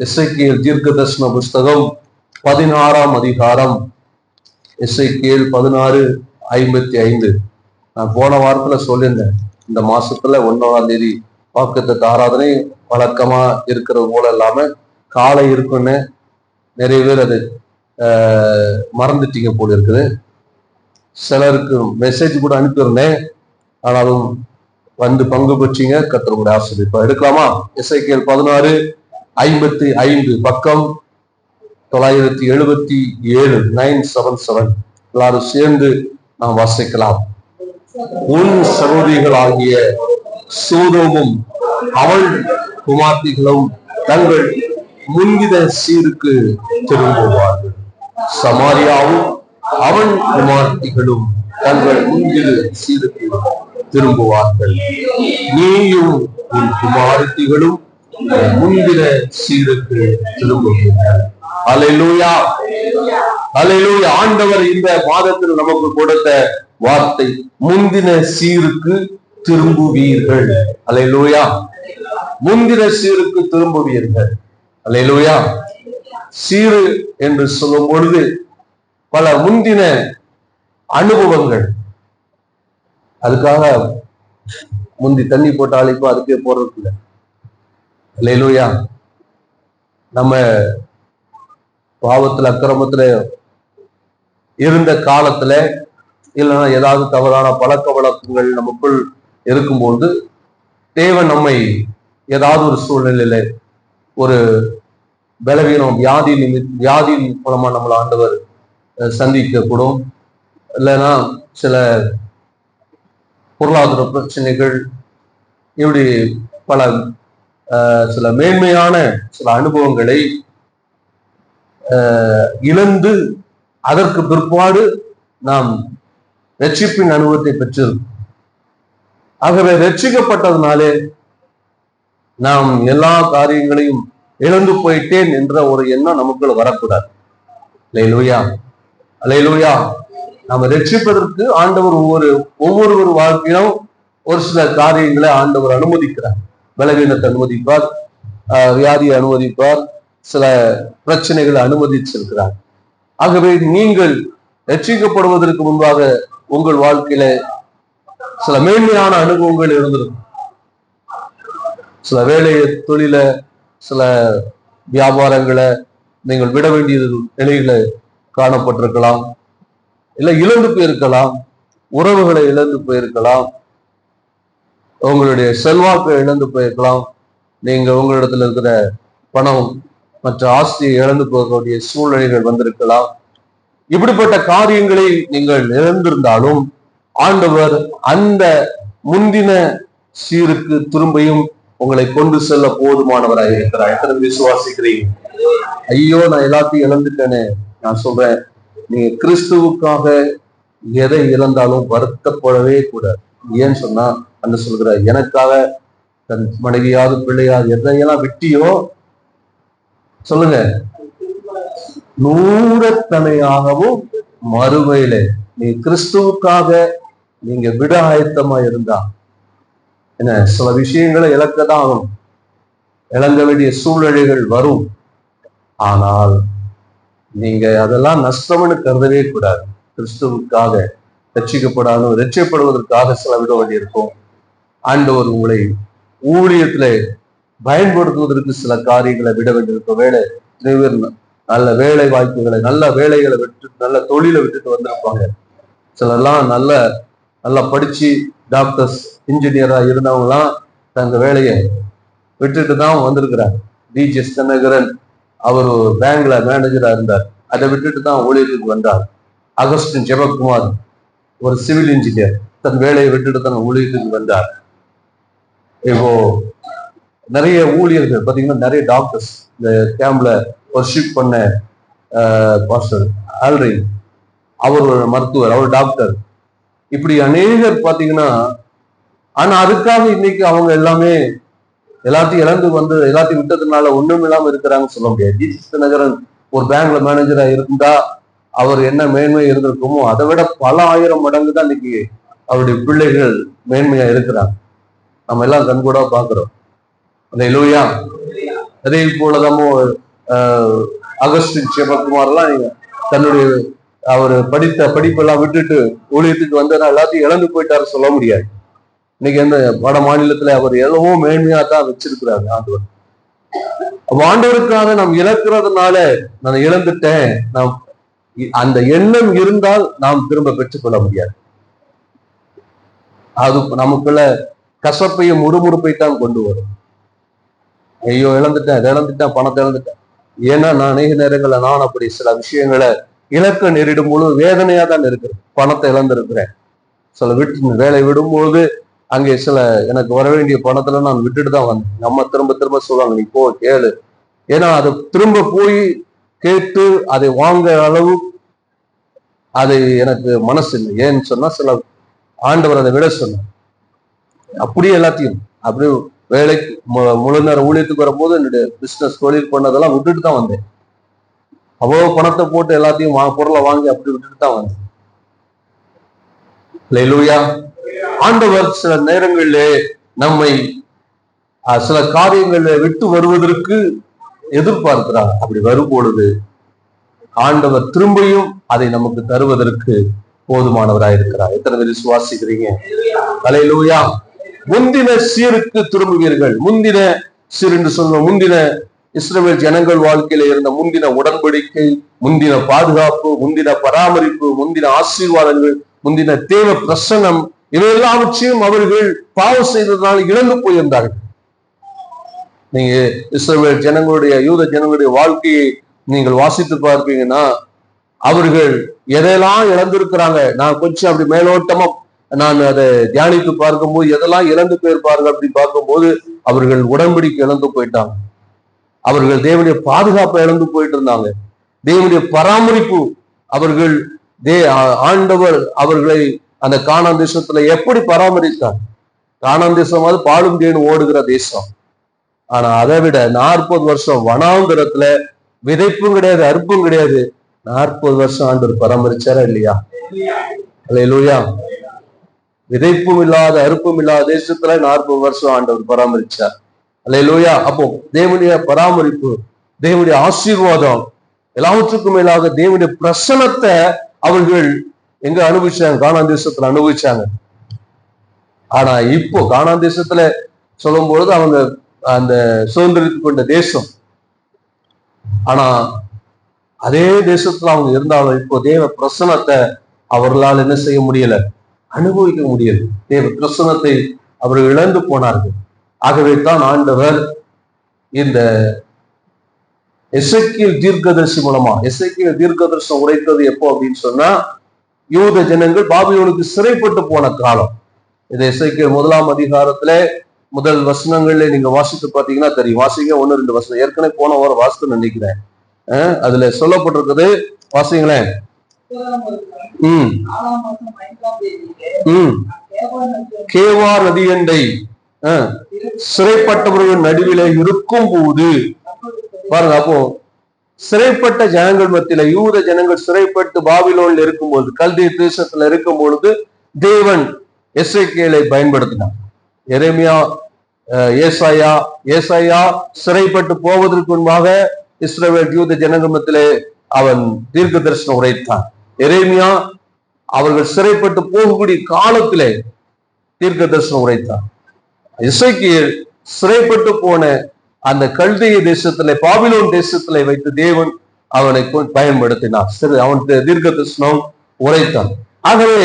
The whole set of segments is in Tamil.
எசேக்கியேல் தீர்க்கதரிசன புஸ்தகம் 16ஆம் அதிகாரம். எசேக்கியேல் 16:55. நான் போன வாரத்துல சொல்லியிருந்தேன், இந்த மாசத்துல 1ஆம் தேதி வாக்குத்தத்த ஆராதனை வழக்கமா இருக்கிறது போல இல்லாம காலை இருக்குன்னு நிறைய பேர் அது மறந்துட்டீங்க போல இருக்குது. சிலருக்கு மெசேஜ் கூட அனுப்பியிருந்தேன், ஆனாலும் வந்து பங்கு பெற்றீங்க. கர்த்தருடைய ஆசீர்வாதம். எடுக்கலாமா? எசேக்கியேல் 16:55, பக்கம் 977, 977. எல்லாரும் சேர்ந்து நாம் வாசிக்கலாம். உன் சகோதரிகள் ஆகிய சோதோமும் அவள் குமார்த்திகளும் தங்கள் முன்வித சீருக்கு திரும்புவார்கள். சமாரியாவும் அவன் குமார்த்திகளும் தங்கள் முன்வித சீருக்கு திரும்புவார்கள். நீயும் உன் குமாரத்திகளும் முன்பின சீருக்கு திரும்புவீர்கள். அல்லேலூயா, அல்லேலூயா. ஆண்டவர் இந்த மாதத்தில் நமக்கு கொடுத்த வார்த்தை, முந்தின சீருக்கு திரும்புவீர்கள். அல்லேலூயா, முந்தின சீருக்கு திரும்புவீர்கள். அல்லேலூயா. சீரு என்று சொல்லும் பொழுது பல முந்தின அனுபவங்கள். அதுக்காக முந்தி தண்ணி போட்ட அழைப்பு அதுக்கே போறது இல்லை. அல்லேலூயா. நம்ம பாவத்துல அக்கிரமத்துல இருந்த காலத்துல, இல்லைன்னா ஏதாவது தவறான பழக்க வழக்கங்கள் நமக்குள் இருக்கும்போது தேவன் நம்மை ஏதாவது ஒரு சூழ்நிலையில ஒரு பலவீனம், வியாதி மூலமா நம்மளை ஆண்டவர் சந்திக்க கூடும். இல்லைன்னா சில பொருளாதார பிரச்சனைகள், இப்படி பல சில மேன்மையான சில அனுபவங்களை இழந்து அதற்கு பிற்பாடு நாம் ரட்சிப்பின் அனுபவத்தை பெற்றிருக்கோம். ஆகவே ரட்சிக்கப்பட்டதுனாலே நாம் எல்லா காரியங்களையும் இழந்து போயிட்டேன் என்ற ஒரு எண்ணம் நமக்குள்ள வரக்கூடாது. அல்லேலூயா, அல்லேலூயா. நாம ரட்சிப்பதற்கு ஆண்டவர் ஒவ்வொரு வாழ்க்கையிலும் ஒரு சில காரியங்களை ஆண்டவர் அனுமதிக்கிறார். பலவீனத்தை அனுமதிப்பார், வியாதியை அனுமதிப்பார், சில பிரச்சனைகளை அனுமதிச்சிருக்கிறார். ஆகவே நீங்கள் ரட்சிக்கப்படுவதற்கு முன்பாக உங்கள் வாழ்க்கையில சில மேன்மையான அனுபவங்கள் இருந்திருக்கும். சில வேலையை, தொழில, சில வியாபாரங்களை நீங்கள் விட வேண்டிய நிலையில காணப்பட்டிருக்கலாம், இல்லை இழந்து போயிருக்கலாம், உறவுகளை இழந்து போயிருக்கலாம், உங்களுடைய செல்வாக்கை இழந்து போயிருக்கலாம், நீங்க உங்களிடத்துல இருக்கிற பணம் மற்ற ஆஸ்தியை இழந்து போகக்கூடிய சூழ்நிலைகள் வந்திருக்கலாம். இப்படிப்பட்ட காரியங்களை நீங்கள் இழந்திருந்தாலும் ஆண்டவர் அந்த முந்தின சீருக்கு திரும்பியும் உங்களை கொண்டு செல்ல போதுமானவராக இருக்கிறார். எத்தனை விசுவாசிக்கிறீங்க? ஐயோ, நான் எல்லாத்தையும் இழந்துட்டேனே. நான் சொல்றேன், நீங்க கிறிஸ்துவுக்காக எதை இழந்தாலும் வருத்தப்படவே கூடாது. ஏன்னு சொன்னா அந்த சொல்கிற, எனக்காக தன் மனைவியாவது பிள்ளையாவது எதையெல்லாம் விட்டியோ சொல்லுங்க, 100 மறுமையில நீ கிறிஸ்துவுக்காக நீங்க விட ஆயத்தமா இருந்தா என்ன, சில விஷயங்களை இழக்கதான் ஆகும், இழங்க வேண்டிய சூழ்நிலைகள் வரும். ஆனால் நீங்க அதெல்லாம் நஷ்டம்னு கருதவே கூடாது. கிறிஸ்துவுக்காக ரட்சிக்கப்படுவதற்காக சில விட வேண்டியிருக்கும். ஆண்டவர் உங்களை ஊழியத்துல பயன்படுத்துவதற்கு சில காரியங்களை விட வேண்டியிருக்கும். நல்ல வேலை வாய்ப்புகளை, நல்ல வேலைகளை விட்டு, நல்ல தொழிலை விட்டுட்டு வந்திருப்பாங்க. சிலர்லாம் நல்லா படிச்சு டாக்டர்ஸ், இன்ஜினியரா இருந்தவங்கலாம் தங்க வேலையை விட்டுட்டு தான் வந்திருக்கிறார். டிஜிஎஸ் தினகரன், அவர் பேங்க்ல மேனேஜரா இருந்தார், அதை விட்டுட்டு தான் ஊழியத்துக்கு வந்தார். அகஸ்டின் ஜெபக்குமார், ஒரு சிவில் இன்ஜினியர், தன் வேலையை விட்டுட்டு தான் ஊழியத்துக்கு வந்தார். இப்போ நிறைய ஊழியர்கள் பார்த்தீங்கன்னா, நிறைய டாக்டர்ஸ், இந்த கேம்ப்ல ஒர்ஷிப் பண்ண பாஸ்டர் ஆல்ரின், அவர் ஒரு மருத்துவர், அவர் டாக்டர், இப்படி அநேகர் பார்த்தீங்கன்னா. ஆனா அதுக்காக இன்னைக்கு அவங்க எல்லாத்தையும் இழந்து வந்து எல்லாத்தையும் விட்டதுனால ஒண்ணும் இல்லாம இருக்கிறாங்கன்னு சொல்ல முடியாது. டிஜிஎஸ் தினகரன் ஒரு பேங்க்ல மேனேஜரா இருந்தா அவர் என்ன மேன்மை இருந்திருக்குமோ அதை விட பல 1000 மடங்கு தான் இன்னைக்கு அவருடைய பிள்ளைகள் மேன்மையா இருக்கிறாங்க. நம்ம எல்லாம் கண்கூடா பாக்குறோம். அல்லேலூயா, அதே போலதான் அகஸ்டின் சிவகுமார் எல்லாம் தன்னுடைய அவர் படித்த படிப்பெல்லாம் விட்டுட்டு ஊழியத்துக்கு வந்தா எல்லாத்தையும் இழந்து போயிட்டாரு சொல்ல முடியாது. இன்னைக்கு அந்த வட மாநிலத்துல அவர் எவ்வளவோ மேன்மையா தான் வச்சிருக்கிறாரு ஆண்டவர். ஆண்டவருக்காக நாம் இழக்கிறதுனால நான் இழந்துட்டேன், நாம் அந்த எண்ணம் இருந்தால் நாம் திரும்ப பெற்றுக்கொள்ள முடியாது. அது நமக்குள்ள கசப்பையும் முறுமுறுப்பை தான் கொண்டு வரும். ஐயோ இழந்துட்டேன், அதை இழந்துட்டேன், பணத்தை இழந்துட்டேன். ஏன்னா நான் அநேக நேரங்கள்ல நான் அப்படி சில விஷயங்களை இழக்க நேரிடும் பொழுது வேதனையா தான் இருக்கிறேன். பணத்தை இழந்திருக்கிறேன். சில வேலை விடும்போது அங்கே சில எனக்கு வர வேண்டிய பணத்துல நான் விட்டுட்டு தான் வந்தேன். நம்ம திரும்ப திரும்ப சொல்லுவாங்க, நீ போ கேளு. ஏன்னா அதை திரும்ப போய் கேட்டு அதை வாங்க அளவு அது எனக்கு மனசு இல்லை. ஏன்னு சொன்னா சில ஆண்டவர் அதை விட சொன்னார். அப்படியே எல்லாத்தையும் அப்படியே வேலைக்கு முழு நேரம் ஊழியத்துக்கு வரும்போது என்னுடைய பிசினஸ் தொழில் பண்ணதெல்லாம் விட்டுட்டு தான் வந்தேன். அவ்வளவு பணத்தை போட்டு எல்லாத்தையும் பொருளை வாங்கி அப்படி விட்டுட்டு தான் வந்தேன். அல்லேலூயா. ஆண்டவர் சில நேரங்களிலே நம்மை சில காரியங்களை விட்டு வருவதற்கு எதிர்பார்க்கிறார். அப்படி வரும் பொழுது ஆண்டவர் திரும்பியும் அதை நமக்கு தருவதற்கு போதுமானவராயிருக்கிறார். எத்தனை பேர் விசுவாசிக்கிறீங்க? அல்லேலூயா. முந்தின சீருக்கு திரும்புவீர்கள். முந்தின சீர் என்று சொல்லுவோம், முந்தின இஸ்ரவேல் ஜனங்கள் வாழ்க்கையில இருந்த முந்தின உடன்படிக்கை, முந்தின பாதுகாப்பு, முந்தின பராமரிப்பு, முந்தின ஆசீர்வாதங்கள், முந்தின தேவ பிரசன்னம், இவையெல்லாவற்றையும் அவர்கள் பாவம் செய்ததனால் இழந்து போயிருந்தார்கள். நீங்க இஸ்ரவேல் ஜனங்களுடைய யூத ஜனங்களுடைய வாழ்க்கையை நீங்கள் வாசித்து பார்ப்பீங்கன்னா அவர்கள் எதையெல்லாம் இழந்திருக்கிறாங்க. நான் கொஞ்சம் அப்படி மேலோட்டமா நான் அதை தியானித்து பார்க்கும்போது எதெல்லாம் இழந்து போயிருப்பார்கள் அப்படி பார்க்கும்போது அவர்கள் உடன்படிக்கை இழந்து போயிட்டாங்க. அவர்கள் தேவனுடைய பாதுகாப்பை இழந்து போயிட்டு இருந்தாங்க. தேவனுடைய பராமரிப்பு, அவர்கள் ஆண்டவர் அவர்களை அந்த கானான் தேசத்துல எப்படி பராமரித்தார்? கானான் தேசமாவது பாலும் தேனும் ஓடுகிற தேசம். ஆனா அதை விட 40 வருஷம் வனாந்தரத்துல விதைப்பும் கிடையாது, அறுப்பும் கிடையாது. 40 வருஷம் ஆண்டவர் பராமரிச்சாரா இல்லையா? அல்லேலூயா. விதைப்பும் இல்லாத அறுப்பும் இல்லாத தேசத்துல 40 வருஷம் ஆண்டவர் பராமரிச்சார். அல்லேலூயா. அப்போ தேவனுடைய பராமரிப்பு, தேவனுடைய ஆசீர்வாதம், எல்லாவற்றுக்கும் மேலாக தேவனுடைய பிரசனத்தை அவர்கள் எங்க அனுபவிச்சாங்க? கானான் தேசத்துல அனுபவிச்சாங்க. ஆனா இப்போ கானான் தேசத்துல சொல்லும் பொழுது அவங்க அந்த சுதந்திரத்துக்கு கொண்ட தேசம். ஆனா அதே தேசத்துல அவங்க இருந்தாலும் இப்போ தேவ பிரசனத்தை அவர்களால் என்ன செய்ய முடியல, அனுபவிக்க முடியல. தேவ பிரசனத்தை அவர்கள் இழந்து போனார்கள். ஆகவே தான் ஆண்டவர் இந்த எசேக்கியேல் தீர்க்கதரிசி மூலமா, எசேக்கியேல் தீர்க்கதரிசனம் உரைத்தது எப்போ அப்படின்னு சொன்னா யூத ஜனங்கள் பாபிலோனுக்கு சிறைப்பட்டு போன காலம். இது எசேக்கியேல் 1ஆம் அதிகாரத்துல முதல் வசனங்கள்ல நீங்க வாசித்து பார்த்தீங்கன்னா தெரியும். வாசிங்க 1-2 வசனம். ஏற்கனவே போன வாரம் வாசித்து நினைக்கிறேன். அதுல சொல்லப்பட்டிருக்குது, வாசிங்களேன். கேவா நதியண்டை சிறைப்பட்டவர்கள் நடுவில இருக்கும் போது பாருங்க. அப்போ சிறைப்பட்ட ஜனங்கள் மத்தியில யூத ஜனங்கள் சிறைப்பட்டு பாபிலோன்ல இருக்கும்போது, கல்தே தேசத்துல இருக்கும் பொழுது தேவன் எசேக்கியேலை பயன்படுத்தினார். எரேமியா, ஏசாயா சிறைப்பட்டு போவதற்கு முன்பாக இஸ்ரவேல் யூத ஜனங்கள் மத்தியிலே அவன் தீர்க்க தரிசனம் உரைத்தான். எரேமியா அவர்கள் சிறைப்பட்டு போகக்கூடிய காலத்திலே தீர்க்க தரிசனம் உரைத்தான். எசேக்கியேல் சிறைப்பட்டு போன அந்த கல்தேய தேசத்திலே, பாபிலோன் தேசத்திலே வைத்து தேவன் அவனை பயன்படுத்தினார். சரி, அவன் தீர்க்க தரிசனம் உரைத்தான். ஆகவே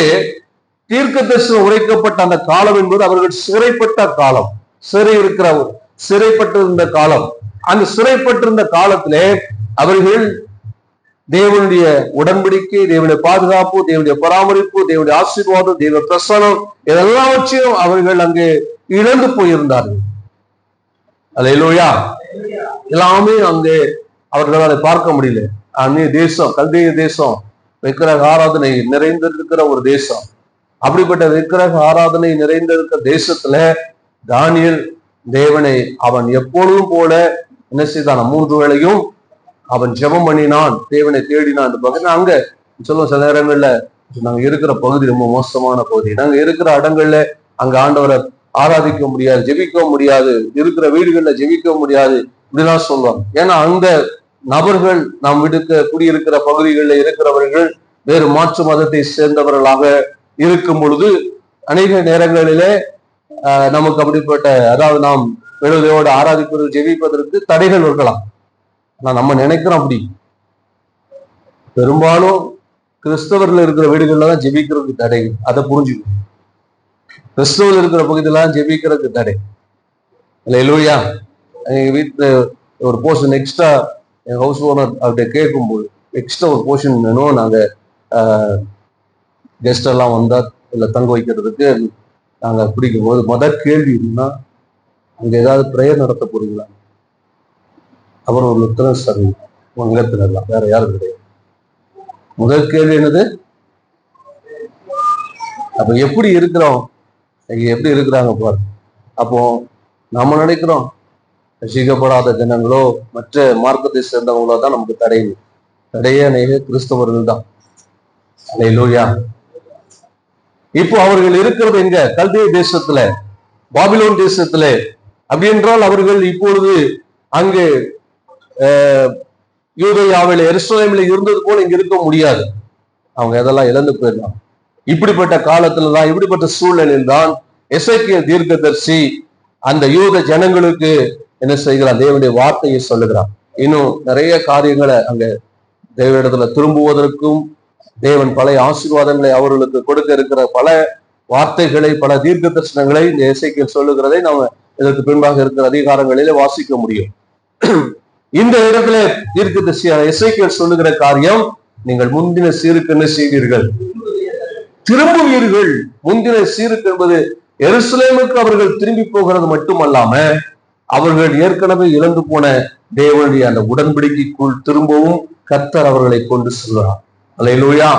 தீர்க்க தரிசனம் உரைக்கப்பட்ட அந்த காலம் என்பது அவர்கள் சிறைப்பட்ட காலம், சிறைப்பட்டிருந்த காலம். அந்த சிறைப்பட்டிருந்த காலத்திலே அவர்கள் தேவனுடைய உடன்படிக்கை, தேவனுடைய பாதுகாப்பு, தேவனுடைய பராமரிப்பு, தேவனுடைய ஆசீர்வாதம், தேவ பிரசனம், எல்லாவற்றையும் அவர்கள் அங்கே இழந்து போயிருந்தார்கள். அல்லேலூயா. எல்லாமே அங்கே அவர்களால் பார்க்க முடியல. அந்நிய தேசம், கல்தேய தேசம், விக்கிரக ஆராதனை நிறைந்திருக்கிற ஒரு தேசம். அப்படிப்பட்ட விக்கிரக ஆராதனை நிறைந்திருக்கிற தேசத்துல தானியேல் தேவனை அவன் எப்பொழுதும் போல என்ன செய்தான்? 3 வேளையும் அவன் ஜெபம் பண்ணினான், தேவனை தேடினான். அங்க சொல்லுவோம் சில நேரங்கள்ல நாங்க இருக்கிற பகுதி ரொம்ப மோசமான பகுதி, நாங்க இருக்கிற இடங்கள்ல அங்க ஆண்டவரை ஆராதிக்க முடியாது, ஜெபிக்க முடியாது, இருக்கிற வீடுகள்ல ஜெபிக்க முடியாது, இப்படிதான் சொல்லுவாங்க. ஏன்னா அந்த நபர்கள் நாம் குடியிருக்கிற பகுதிகளில் இருக்கிறவர்கள் வேறு மாற்று மதத்தை சேர்ந்தவர்களாக இருக்கும் பொழுது அநேக நேரங்களிலே நமக்கு அப்படிப்பட்ட, அதாவது நாம் விடுதலையோடு ஆராதிப்பது ஜெபிப்பதற்கு தடைகள் இருக்கலாம். ஆனா நம்ம நினைக்கிறோம் அப்படி. பெரும்பாலும் கிறிஸ்தவர்கள் இருக்கிற வீடுகள்ல தான் ஜெபிக்கிறதுக்கு தடை. அதை புரிஞ்சுக்கணும். கிறிஸ்தவர்கள் இருக்கிற பகுதியில தான் ஜெபிக்கிறதுக்கு தடை. இல்லையா? எங்க வீட்டுல ஒரு போர்ஷன் எக்ஸ்ட்ரா எங்க ஹவுஸ் ஓனர் அவர்கிட்ட கேட்கும்போது எக்ஸ்ட்ரா ஒரு போர்ஷன் வேணும், நாங்க கெஸ்ட் எல்லாம் வந்தா இல்ல தங்க வைக்கிறதுக்கு நாங்க பிடிக்கும் போது முதல் கேள்வி இருந்தா, அங்க ஏதாவது பிரேயர் நடத்த போறீங்களா? அப்புறம் ஒரு லுத்தரன் சரி உங்கத்துல எல்லாம் வேற யாரும் கிடையாது. முதல் கேள்வி என்னது? அப்ப எப்படி இருக்கிறோம், எப்படி இருக்கிறாங்க பாரு. அப்போ நம்ம நினைக்கிறோம் ரசிக்கப்படாத ஜனங்களோ மற்ற மார்க்கத்தை சேர்ந்தவங்களோ தான் நமக்கு தடையே அநேக கிறிஸ்தவர்கள் தான். அல்லேலூயா. இப்போ அவர்கள் இருக்கிறது எங்க? கல்தே தேசத்துல, பாபிலோன் தேசத்துல. அப்படி என்றால் அவர்கள் இப்பொழுது அங்கு யூதேயாவில் எருசலேமில் இருந்தது போல இங்க இருக்க முடியாது. அவங்க எதெல்லாம் இழந்து போயிடலாம். இப்படிப்பட்ட காலத்துலதான், இப்படிப்பட்ட சூழ்நிலையில் தான் எசேக்கியேல் தீர்க்கதரிசி அந்த யூத ஜனங்களுக்கு என்ன செய்கிறார்? தேவனுடைய வார்த்தையை சொல்லுகிறார். இன்னும் நிறைய காரியங்களை அங்க தேவனிடத்துல திரும்புவதற்கும் தேவன் பழைய ஆசீர்வாதங்களை அவர்களுக்கு கொடுக்க இருக்கிற பல வார்த்தைகளை, பல தீர்க்க தரிசனங்களை இந்த எசேக்கியேல் சொல்லுகிறதை நாம இதற்கு பின்பாக இருக்கிற அதிகாரங்களிலே வாசிக்க முடியும். இந்த இடத்துல தீர்க்கதரிசியான எசேக்கியேல் சொல்லுகிற காரியம், நீங்கள் முந்தின சீருக்கு என்ன செய்வீர்கள்? திரும்புவீர்கள். முந்தின சீருக்கு என்பது எருசலேமுக்கு அவர்கள் திரும்பி போகிறது மட்டுமல்லாம அவர்கள் ஏற்கனவே இழந்து போன தேவனுடைய அந்த உடன்படிக்கைக்குள் திரும்பவும் கர்த்தர் அவர்களை கொண்டு செல்வார். அல்லேலூயா.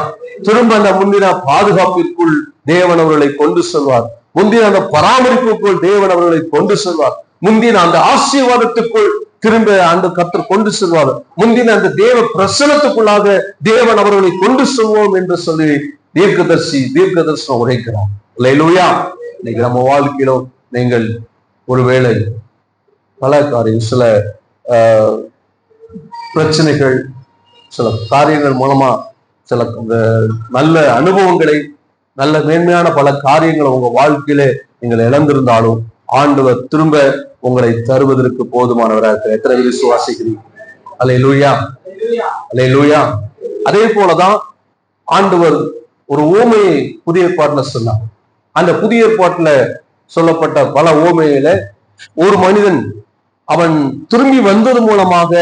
திரும்ப அந்த முந்தின பாதுகாப்பிற்குள் தேவன் அவர்களை கொண்டு செல்வார். முந்தின அந்த பராமரிப்புக்குள் தேவன் அவர்களை கொண்டு செல்வார். முந்தின அந்த ஆசீர்வாதத்துக்குள் திரும்ப அந்த கர்த்தர் கொண்டு செல்வார். முந்தின அந்த தேவ பிரசனத்துக்குள்ளாக தேவன் அவர்களை கொண்டு செல்வோம் என்று சொல்லி தீர்க்கதரிசனம் உரைக்கிறார். அல்லேலூயா. இன்னைக்கு நம்ம வாழ்க்கையிலோ நீங்கள் ஒருவேளை பல காரியம், சில பிரச்சனைகள், சில காரியங்கள் மூலமா சில நல்ல அனுபவங்களை, நல்ல மேன்மையான பல காரியங்களை உங்க வாழ்க்கையில நீங்கள் இழந்திருந்தாலும் ஆண்டவர் திரும்ப உங்களை தருவதற்கு போதுமானவராக எத்தனை விசுவாசிக்கிறீங்க? அல்லேலூயா, அல்லேலூயா. அதே போலதான் ஆண்டவர் ஒரு ஓமையை புதிய ஏற்பாட்டுல சொன்னார். அந்த புதிய ஏற்பாட்டுல சொல்லப்பட்ட பல ஓமையில ஒரு மனிதன் அவன் திரும்பி வந்தது மூலமாக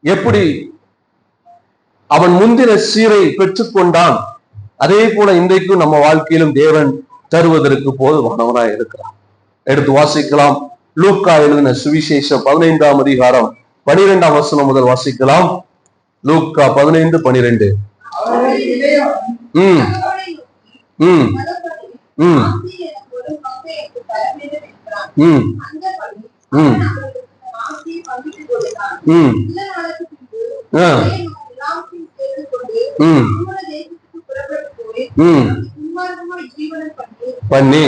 எப்படி அவன் முந்தின சீரை பெற்றுக்கொண்டான், அதே போல இன்றைக்கும் நம்ம வாழ்க்கையிலும் தேவன் தருவதற்கு போதுமானவனாய் இருக்கிறான். எடுத்து வாசிக்கலாம். லூக்கா எழுதின சுவிசேஷம் 15ஆம் அதிகாரம் 12ஆம் வசனம் முதல் வாசிக்கலாம். லூக்கா 15:12. பண்ணி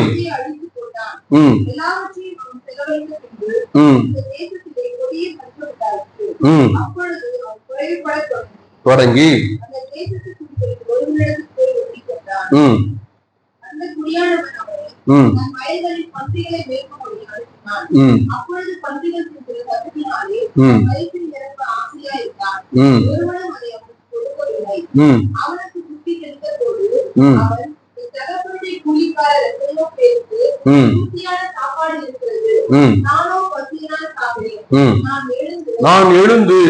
தொடங்கி நான் எழுந்து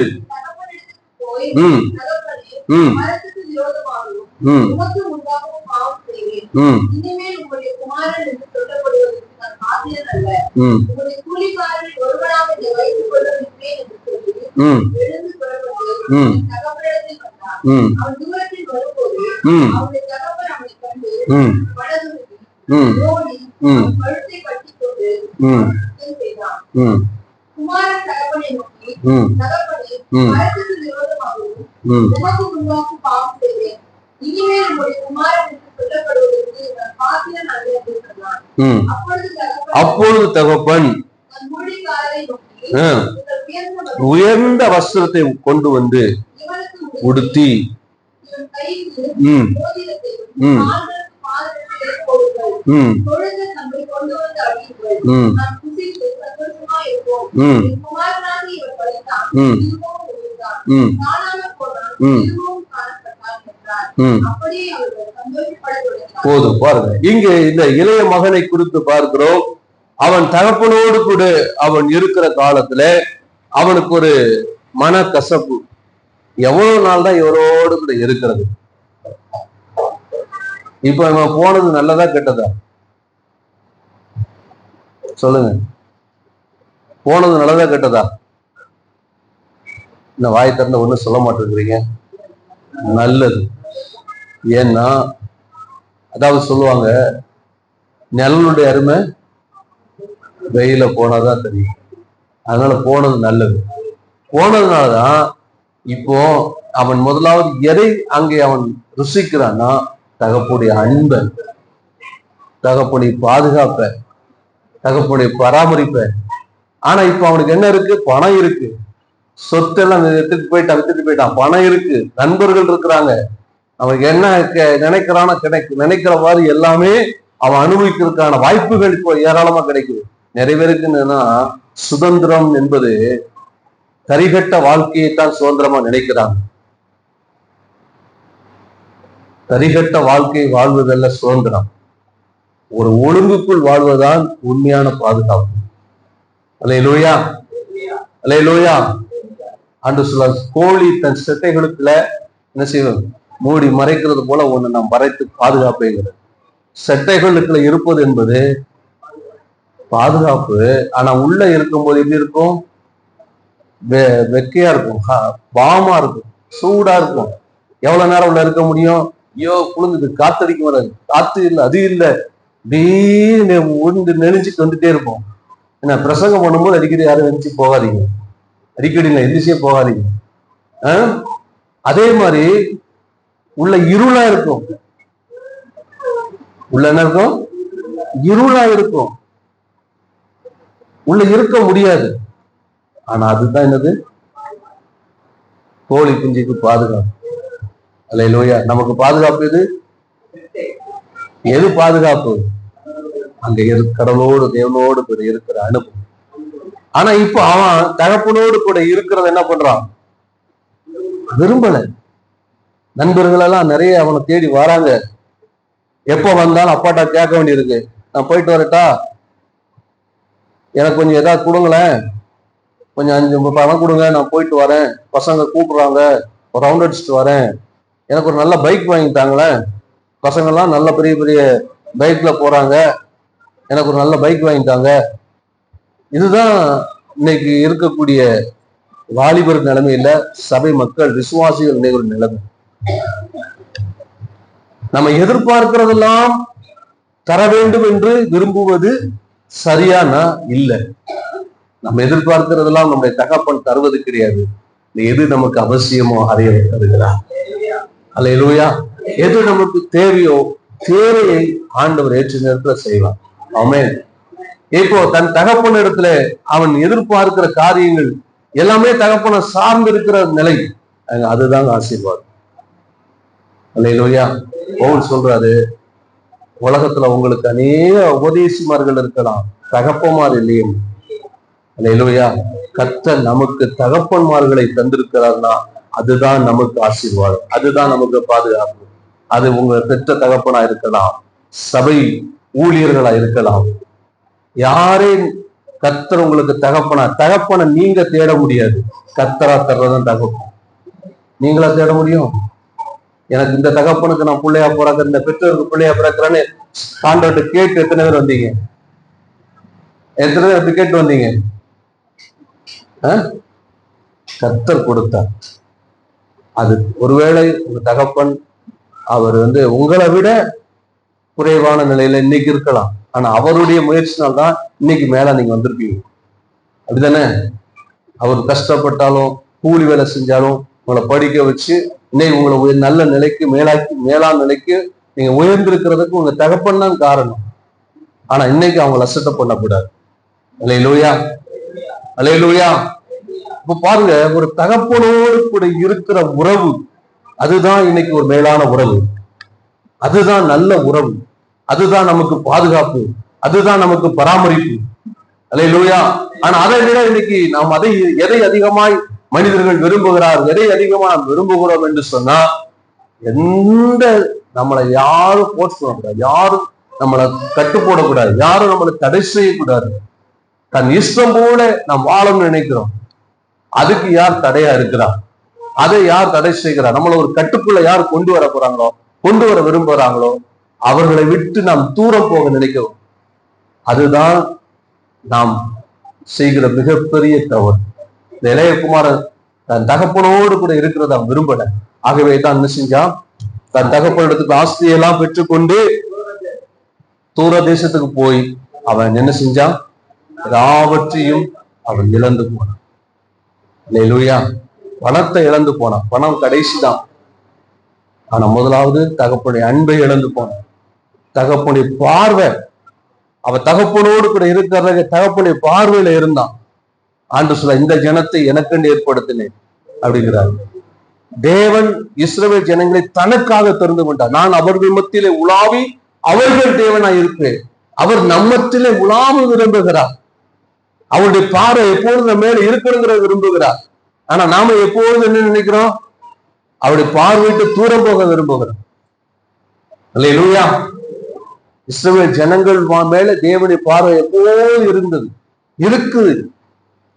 அப்பொழுது தகப்பன் உயர்ந்த வஸ்திரத்தை கொண்டு வந்து உடுத்தி போதும் பாருங்க. இங்க இந்த இளைய மகனை குறித்து பார்க்கிறோம். அவன் தகப்பனோடு கூட அவன் இருக்கிற காலத்துல அவனுக்கு ஒரு மன கசப்பு. எவ்வளவு நாள் தான் இவரோடு கூட இருக்கிறது? இப்ப இவன் போனது நல்லதா கெட்டதா சொல்லுங்க? போனது நல்லதா கெட்டதா? இந்த வாய் திறந்த ஒண்ணும் சொல்ல மாட்டேங்கிறீங்க. நல்லது. ஏன்னா அதாவது சொல்லுவாங்க, நிழலுடைய அருமை வெயில போனாதான் தெரியும். அதனால போனது நல்லது. போனதுனாலதான் இப்போ அவன் முதலாவது எதை அங்கே அவன் ருசிக்கிறான்னா தகப்புடைய அன்பை, தகப்புடைய பாதுகாப்ப, தகப்புடைய பராமரிப்ப. ஆனா இப்ப அவனுக்கு என்ன இருக்கு? பணம் இருக்கு, சொத்தெல்லாம் வித்துட்டு போயிட்டான். பணம் இருக்கு, நண்பர்கள் இருக்கிறாங்க. அவனுக்கு என்ன நினைக்கிறானோ நினைக்கிறவாறு எல்லாமே அவன் அனுபவிக்கிறதுக்கான வாய்ப்புகள் இப்போ ஏராளமா கிடைக்குது. நிறைய பேருக்கு என்னன்னா சுதந்திரம் என்பது தரிகட்ட வாழ்க்கையைத்தான் சுதந்திரமா நினைக்கிறாங்க. தரிகட்ட வாழ்க்கை வாழ்வதல்ல சுதந்திரம். ஒரு ஒழுங்குக்குள் வாழ்வதுதான் உண்மையான பாதுகாப்பு. அல்லேலூயா, அல்லேலூயா. அன்று சொல்ல, கோழி தன் செட்டைகளுக்குள்ள என்ன செய்வோம்? மூடி மறைக்கிறது போல ஒண்ணு நாம் மறைத்து பாதுகாப்புங்கிறது. செட்டைகளுக்குள்ள இருப்பது என்பது பாதுகாப்பு. ஆனா உள்ள இருக்கும்போது எப்படி இருக்கும்? வெக்கையா இருக்கும், பாமா இருக்கும், சூடா இருக்கும். எவ்வளவு நேரம் உள்ள இருக்க முடியும்? ஐயோ குளிர்ந்து காத்தடிக்க வராது, காத்து இல்லை, அது இல்லை, அப்படியே உண்டு நெளிஞ்சுட்டு வந்துட்டே இருப்போம். ஏன்னா பிரசங்கம் பண்ணும்போது அடிக்கடி யாரும் நெளிச்சு போகாதீங்க, அடிக்கடி இல்லை எந்திரிச்சே போகாதீங்க. அதே மாதிரி உள்ள இருளா இருக்கும். உள்ள என்ன இருக்கும்? இருளா இருக்கும். உள்ள இருக்க முடியாது. ஆனா அதுதான் என்னது? கோழி குஞ்சுக்கு பாதுகாப்பு. அல்லேலூயா. நமக்கு பாதுகாப்பு எது? எது பாதுகாப்பு? அங்க கடவுளோடு தேவனோடு இருக்கிற அனுபவம். ஆனா இப்ப அவன் தகப்பனோடு கூட இருக்கிறத என்ன பண்றான்? விரும்பல. நண்பர்கள் எல்லாம் நிறைய அவனை தேடி வராங்க. எப்ப வந்தாலும் அப்பாட்டா கேட்க வேண்டியிருக்கு. நான் போயிட்டு வரட்டா, எனக்கு கொஞ்சம் ஏதாவது கொடுங்களேன், கொஞ்சம் 5 பணம் கொடுங்க, நான் போயிட்டு வரேன், பசங்க கூப்பிடுறாங்க, ஒரு ரவுண்ட் அடிச்சுட்டு வரேன், எனக்கு ஒரு நல்ல பைக் வாங்கிட்டாங்களேன், பசங்கள்லாம் நல்ல பெரிய பெரிய பைக்ல போறாங்க, எனக்கு ஒரு நல்ல பைக் வாங்கிட்டாங்க. இதுதான் இன்னைக்கு இருக்கக்கூடிய வாலிபர் நிலைமையில சபை மக்கள் விசுவாசிகள் நிலைமை. நம்ம எதிர்பார்க்கிறதெல்லாம் தர வேண்டும் என்று விரும்புவது சரியானா இல்லை. நம்ம எதிர்பார்க்கிறதெல்லாம் நம்முடைய தகப்பன் தருவது கிடையாது. எது நமக்கு அவசியமோ அதை தருகிறார். அல்லேலூயா. எது நமக்கு தேவையோ தேவையை ஆண்டவர் ஏற்ற நேரத்துல செய்வார். ஆமென். இப்போ தன் தகப்பன் இடத்துல அவன் எதிர்பார்க்கிற காரியங்கள் எல்லாமே தகப்பனை சார்ந்து இருக்கிற நிலை, அதுதான் ஆசீர்வாதம். அல்லேலூயா. பவுல் சொல்றாரு, உலகத்துல உங்களுக்கு அநேக உபதேசிமார்கள் இருக்கலாம், தகப்பன்மார் இல்லையே. அல்லேலூயா. கர்த்தர் நமக்கு தகப்பன்மார்களை தந்திருக்கிறார்னா அதுதான் நமக்கு ஆசீர்வாதம், அதுதான் நமக்கு பாதுகாப்பு. அது உங்க பெற்ற தகப்பனா இருக்கலாம், சபை ஊழியர்களா இருக்கலாம். யாரே கர்த்தர் உங்களுக்கு தகப்பனை நீங்க தேட முடியாது. கர்த்தரா தர்றதும் தகப்பன். நீங்களா தேட முடியும்? எனக்கு இந்த தகப்பனுக்கு நான் பிள்ளையா பிறக்க, இந்த பெற்றோருக்கு பிள்ளையா பிறக்கிறேன்னு ஆண்டவர்கிட்ட கேட்டு எத்தனை பேர் வந்தீங்க? எத்தனை பேர் கேட்டு வந்தீங்க? கர்த்தர் கொடுத்தார். அது ஒருவேளை உங்க தகப்பன் அவர் உங்களை விட குறைவான நிலையில இன்னைக்கு இருக்கலாம். ஆனா அவருடைய முயற்சினால்தான் இன்னைக்கு மேல நீங்க வந்திருப்பீங்க. அப்படிதானே? அவர் கஷ்டப்பட்டாலும் கூலி வேலை செஞ்சாலும் உங்களை படிக்க வச்சு இன்னைக்கு உங்களை நல்ல நிலைக்கு மேலாண் நிலைக்கு நீங்க உயர்ந்திருக்கிறதுக்கு உங்க தகப்பன் தான் காரணம். ஆனா இன்னைக்கு அவங்களை அசட்டை பண்ணக்கூடாது. அல்லேலூயா. அல்லேலூயா. இப்ப பாருங்க, ஒரு தகப்பனோடு கூட இருக்கிற உறவு, அதுதான் இன்னைக்கு ஒரு மேலான உறவு. அதுதான் நல்ல உறவு. அதுதான் நமக்கு பாதுகாப்பு. அதுதான் நமக்கு பராமரிப்பு. அல்லேலூயா. ஆனா அதை விட இன்னைக்கு நாம் எதை அதிகமாய் மனிதர்கள் விரும்புகிறார், எதை அதிகமா நாம் விரும்புகிறோம் என்று சொன்னா, எந்த நம்மளை யாரும் போர்ஸ் பண்ணக்கூடாது, யாரும் நம்மளை கட்டு போடக்கூடாது, யாரும் நம்மளை தடை செய்யக்கூடாது. தன் இஷ்டம் போல நாம் வாழணும்னு நினைக்கிறோம். அதுக்கு யார் தடையா இருக்கிறார்? அதை யார் தடை செய்கிறார்? நம்மளை ஒரு கட்டுக்குள்ள யார் கொண்டு வர போறாங்களோ, கொண்டு வர விரும்புகிறாங்களோ, அவர்களை விட்டு நாம் தூரம் போக நினைக்கிறோம். அதுதான் நாம் செய்கிற மிகப்பெரிய தவறு. இந்த இளையகுமாரன் தன் தகப்பனோடு கூட இருக்கிறத அவன் விரும்பல. ஆகவே தான் என்ன செஞ்சான்? தன் தகப்பனிடத்துக்கு ஆஸ்தியெல்லாம் பெற்றுக்கொண்டு தூர தேசத்துக்கு போய் அவன் என்ன செஞ்சான்? எல்லாவற்றையும் அவன் இழந்து போனான். அல்லேலூயா. பணத்தை இழந்து போனான். பணம் கடைசி தான். ஆனா முதலாவது தகப்பனுடைய அன்பை இழந்து போனான். தகப்பனுடைய பார்வை, அவ தகப்பனோடு கூட இருக்கிற தகப்பனுடைய பார்வையில இருந்தான். ஆண்டு சொல்ல, இந்த ஜனத்தை எனக்கென்று ஏற்படுத்தினேன் அப்படிங்கிறார். தேவன் இஸ்ரவேல் ஜனங்களை தனக்காக தெரிந்து கொண்டார். நான் அவர்கள் மத்தியிலே உலாவி அவர்கள் தேவனாய் இருப்பேன். அவர் நம்மத்திலே உலாவி விரும்புகிறார். அவருடைய பார்வை எப்பொழுது நம்ம மேல இருக்கணுங்கிறத விரும்புகிறார். ஆனா நாம எப்பொழுது என்ன நினைக்கிறோம்? அவருடைய பார்வையிட்டு தூரம் போக விரும்புகிறோம். அல்லேலூயா. இஸ்ரவேல் ஜனங்கள் மேல தேவனுடைய பார்வை எப்போதும் இருந்தது, இருக்குது.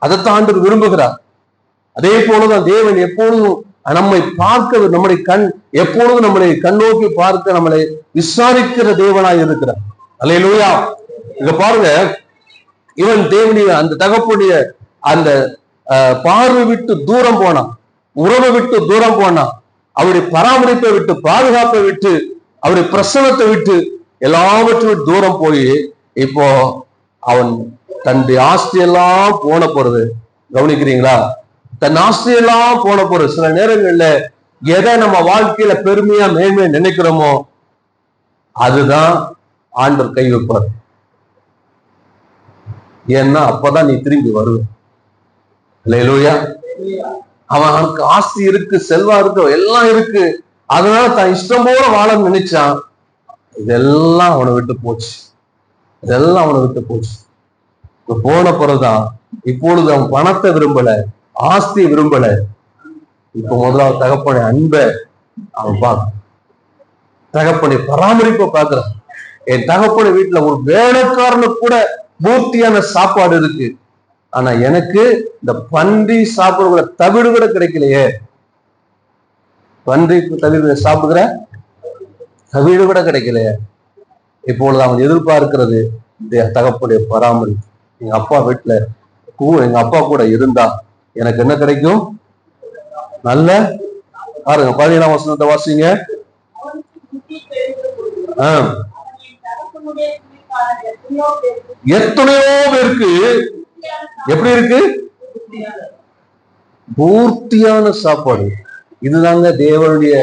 அதைத்தான் ஆண்டவர் விரும்புகிறார். அதே போலதான் தேவன் எப்பொழுதும் நம்மை பார்க்க, நம்முடைய கண் எப்பொழுதும் நம்மளை கண்ணோக்கி பார்க்க, நம்மளை விசாரிக்கிற தேவனாய் இருக்கிறார். அல்லேலூயா. இங்க பாருங்க, இவன் தேவனுடைய அந்த தகப்பனுடைய அந்த பார்வை விட்டு தூரம் போனான், உறவை விட்டு தூரம் போனான், அவருடைய பராமரிப்பை விட்டு, பாதுகாப்பை விட்டு, அவருடைய பிரசனத்தை விட்டு, எல்லாவற்றையும் தூரம் போய் இப்போ அவன் தன்னுடைய ஆஸ்தியெல்லாம் போன போறது. கவனிக்கிறீங்களா? தன் ஆஸ்தியெல்லாம் போன போறது. சில நேரங்கள்ல எதை நம்ம வாழ்க்கையில பெருமையா மேன்மையா நினைக்கிறோமோ அதுதான் ஆண்டவர் கை வைப்பார். ஏன்னா அப்பதான் நீ திரும்பி வருவ. அல்லேலூயா. அவனுக்கு ஆஸ்தி இருக்கு, செல்வா இருக்கு, எல்லாம் இருக்கு. அதனால தான் இஷ்டம் போல வாழ நினைச்சான். இதெல்லாம் அவனை விட்டு போச்சு. இதெல்லாம் அவனை விட்டு போச்சு. போன பிறகுதான் இப்பொழுது அவன் பணத்தை விரும்பல, ஆஸ்தியை விரும்பல. இப்ப முதலாவது தகப்பனை அன்பை அவன் பார்க்க, தகப்பனை பராமரிப்பை பார்க்கிறான். என் தகப்பனை வீட்டுல ஒரு வேலைக்காரனுக்கு கூட பூர்த்தியான சாப்பாடு இருக்கு. ஆனா எனக்கு இந்த பன்றி சாப்பிடுற தவிடு கூட கிடைக்கலையே. பன்றி தவிர சாப்பிடுகிற தவிடு கூட கிடைக்கலையே. இப்பொழுது அவன் எதிர்பார்க்கிறது தகப்பனுடைய பராமரிப்பு. எங்க அப்பா வீட்டுல எங்க அப்பா கூட இருந்தா எனக்கு என்ன கிடைக்கும்? நல்ல பாருங்க, 17ஆம் வசனத்தை வாசிங்க. எத்தனையோ பேருக்கு எப்படி இருக்கு? பூர்த்தியான சாப்பாடு. இதுதாங்க தேவனுடைய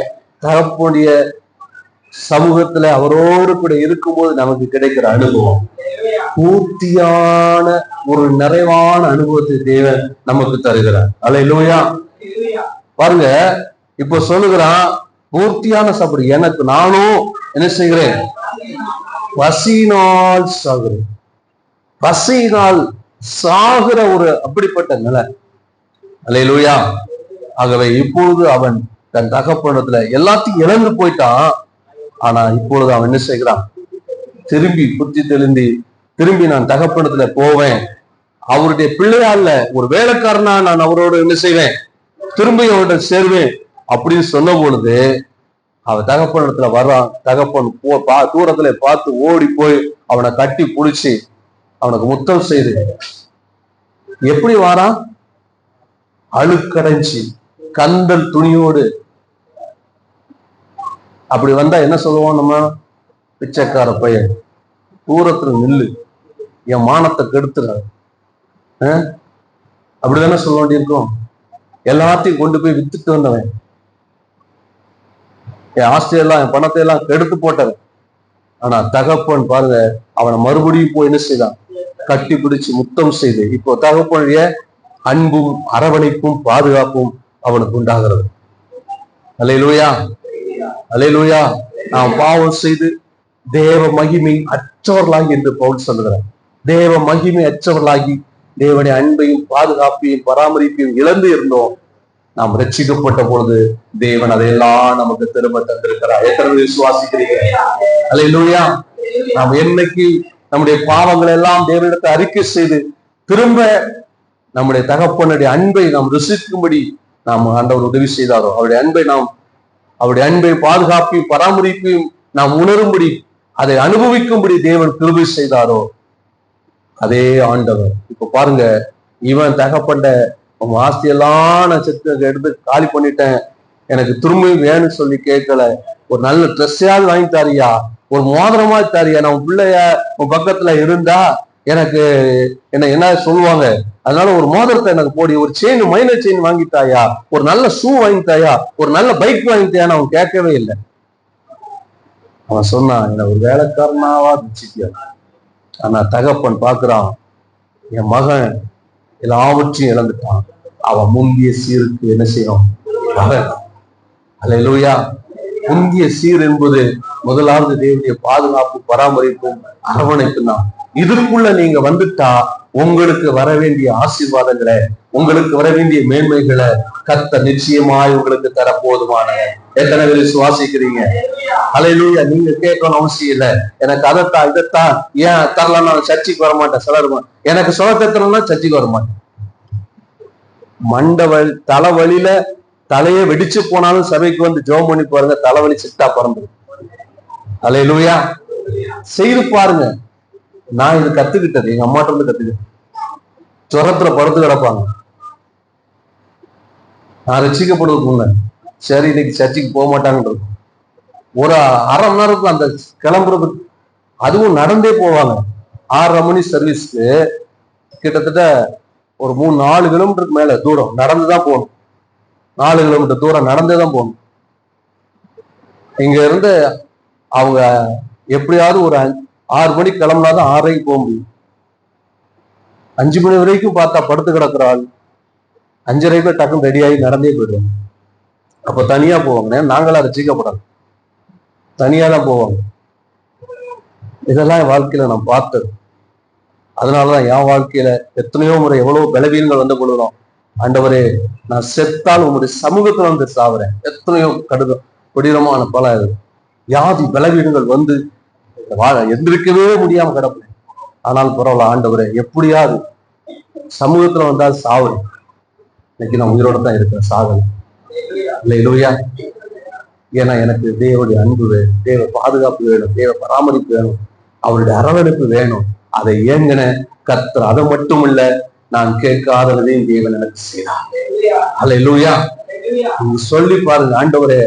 தகப்பனுடைய சமூகத்துல அவரோடு கூட இருக்கும்போது நமக்கு கிடைக்கிற அனுபவம். பூர்த்தியான ஒரு நிறைவான அனுபவத்தை தேவன் நமக்கு தருகிறார். அல்லேலூயா. பாருங்க, இப்ப சொல்லுகிறான் பூர்த்தியான சாப்பாடு. எனக்கு நானும் என்ன செய்கிறேன்? பசியினால் சாகுறேன். பசியினால் சாகுற ஒரு அப்படிப்பட்ட நிலை. அல்லேலூயா. ஆகவே இப்பொழுது அவன் தன் தகப்பனத்துல எல்லாத்தையும் இழந்து போயிட்டான். ஆனா இப்பொழுது அவன் என்ன செய்கிறான்? திரும்பி புத்தி தெளிந்து திரும்பி நான் தகப்பனத்துல போவேன், அவருடைய பிள்ளையா இல்ல, ஒரு வேலைக்காரனா நான் அவரோட என்ன செய்வேன்? திரும்பி அவர்கிட்ட சேருவேன் அப்படின்னு சொன்ன பொழுது அவன் தகப்பனத்துல வர்றான். தகப்பன் தூரத்துல பார்த்து ஓடி போய் அவனை கட்டி புடிச்சு அவனுக்கு முத்தம் செய்து எப்படி வாரான்? அழுக்கடைஞ்சி கந்தல் துணியோடு. அப்படி வந்தா என்ன சொல்லுவோம் நம்ம? பிச்சைக்கார பையன், தூரத்துல நில்லு, என் மானத்தை கெடுத்துற, அப்படிதானே சொல்ல வேண்டியிருக்கும். எல்லாத்தையும் கொண்டு போய் வித்துட்டு வந்தவன், என் ஆஸ்தியெல்லாம் என் பணத்தை எல்லாம் கெடுத்து போட்டவன். ஆனா தகப்பன் பாருங்க, அவனை மறுபடியும் போய் என்ன செய்தான்? கட்டி பிடிச்சு முத்தம் செய்து, இப்போ தகப்பனுடைய அன்பும் அரவணைப்பும் பாதுகாப்பும் அவனுக்கு உண்டாகிறது. அல்லேலூயா, அல்லேலூயா. நாம் பாவம் செய்து தேவ மகிமை அற்றவர்களாகி என்று பவுல் சொல்லுகிறார். தேவ மகிமை அற்றவர்களாகி தேவனுடைய அன்பையும் பாதுகாப்பையும் பராமரிப்பையும் இழந்து இருந்தோம். நாம் ரட்சிக்கப்பட்ட பொழுது தேவன் அதையெல்லாம் நமக்கு திரும்ப தந்திருக்கிறார். எத்தனை விசுவாசிக்கிறீங்க? அல்லேலூயா. நாம் என்னைக்கு நம்முடைய பாவங்கள் எல்லாம் தேவனிடத்தை அறிக்கை செய்து திரும்ப நம்முடைய தகப்பனுடைய அன்பை நாம் ருசிக்கும்படி நாம் ஆண்டவர் உதவி செய்தாரோ, அவருடைய அன்பை பாதுகாப்பையும் பராமரிப்பையும் நாம் உணரும்படி, அதை அனுபவிக்கும்படி தேவன் கிருபை செய்தாரோ, அதே ஆண்டவர் இப்ப பாருங்க, இவன் தகப்பண்ட உங்க ஆஸ்தியெல்லாம் நான் எடுத்து காலி பண்ணிட்டேன், எனக்கு திரும்பி வேணும்னு சொல்லி கேட்கல. ஒரு நல்ல ட்ரெஸ்ஸையாவது வாங்கி தாரியா, ஒரு மோதிரமா தாரியா, நான் பிள்ளைய உன் பக்கத்துல இருந்தா எனக்கு என்ன சொல்லுவாங்க, அதனால ஒரு மோதிரத்தை எனக்கு போடி, ஒரு செயின் மைனர் செயின் வாங்கித்தாயா, ஒரு நல்ல ஷூ வாங்கித்தாயா, ஒரு நல்ல பைக் வாங்கித்தாயான்னு அவன் கேட்கவே இல்லை. அவன் சொன்னான், என்ன ஒரு வேலைக்காரனாவா வச்சுக்க. ஆனா தகப்பன் பாக்குறான், என் மகன் எல்லாவற்றையும் இழந்துட்டான், அவன் முந்திய சீருக்கு என்ன செய்யணும்? அல்லேலூயா. முந்திய சீர் என்பது முதலாவது தேவனுடைய பாதுகாப்பு பராமரிப்பும் அரவணைப்பு தான். இதுக்குள்ள நீங்க வந்துட்டா உங்களுக்கு வர வேண்டிய ஆசீர்வாதங்களை, உங்களுக்கு வர வேண்டிய மேன்மைகளை கர்த்தர் நிச்சயமாய் உங்களுக்கு தர போதுமான. எத்தனை பேர் சுவாசிக்கிறீங்க? அல்லேலூயா. நீங்க கேட்கணும் அவசியம் இல்லை, எனக்கு அதைத்தான் இதைத்தான் ஏன் தரலாம், நான் சர்ச்சைக்கு வர மாட்டேன். சிலருமா எனக்கு சுகத்தை தரலன்னா சர்ச்சைக்கு வர மாட்டேன். மண்டவல் தலைவலியில தலையை வெடிச்சு போனாலும் சபைக்கு வந்து ஜெபம் பண்ணி பாருங்க, தலைவலி சிட்டா பறந்துடும். அல்லேலூயா. செய்து பாருங்க. நான் இது கத்துக்கிட்டது எங்க அம்மாட்ட இருந்து கத்துக்கிட்டேன். ஜுரத்துல படுத்து கிடப்பாங்க, நான் ரசிக்கப்படுவதுக்கு முன்ன சரி இன்னைக்கு சர்ச்சைக்கு போக மாட்டாங்கன்றது, ஒரு அரை மணி நேரத்துக்கு அந்த கிளம்புறதுக்கு, அதுவும் நடந்தே போவாங்க. 6:30 மணி சர்வீஸ்க்கு கிட்டத்தட்ட ஒரு 3-4 கிலோமீட்டருக்கு மேல தூரம் நடந்துதான் போகணும். 4 கிலோமீட்டர் தூரம் நடந்தே தான் போகணும். இங்க இருந்து அவங்க எப்படியாவது ஒரு 6 மணிக்கு கிளம்புனாதான் 6:30க்கு போக முடியும். 5 மணி வரைக்கும் பார்த்தா படுத்து கிடக்குற ஆள் 5:30 டக்குன்னு ரெடியாகி நடந்தே போயிடுவாங்க. அப்ப தனியா போவாங்க. நாங்களா ரசிக்கப்படாது, தனியா தான் போவாங்க. இதெல்லாம் என் வாழ்க்கையில நான் பார்த்தது. அதனாலதான் என் வாழ்க்கையில எத்தனையோ முறை எவ்வளவு பலவீனங்கள் வந்த பொழுதும், ஆண்டவரே நான் செத்தால் உங்களுடைய சமூகத்துல வந்து சாவுறேன். எத்தனையோ கொடூரமான பல வியாதி பலவீனங்கள் வந்து எந்திரிக்கவே முடியாம கிடப்பேன். ஆனால் பரவாயில்ல ஆண்டவரே, எப்படியாவது சமூகத்துல வந்தா சாவுறேன். இன்னைக்கு நான் உயிரோட தான் இருக்கிறேன், சாகல. அல்லேலூயா. ஏன்னா எனக்கு தேவனுடைய அன்பு வேணும், தேவ பாதுகாப்பு வேணும், தேவ பராமரிப்பு வேணும், அவருடைய அரவணைப்பு வேணும். அதை ஏங்கின கர்த்தர் அதை மட்டும் இல்ல, நான் கேட்காததையும் தேவன் எனக்கு செய்தார். அல்லேலூயா. நீங்க சொல்லி பாருங்க, ஆண்டவரே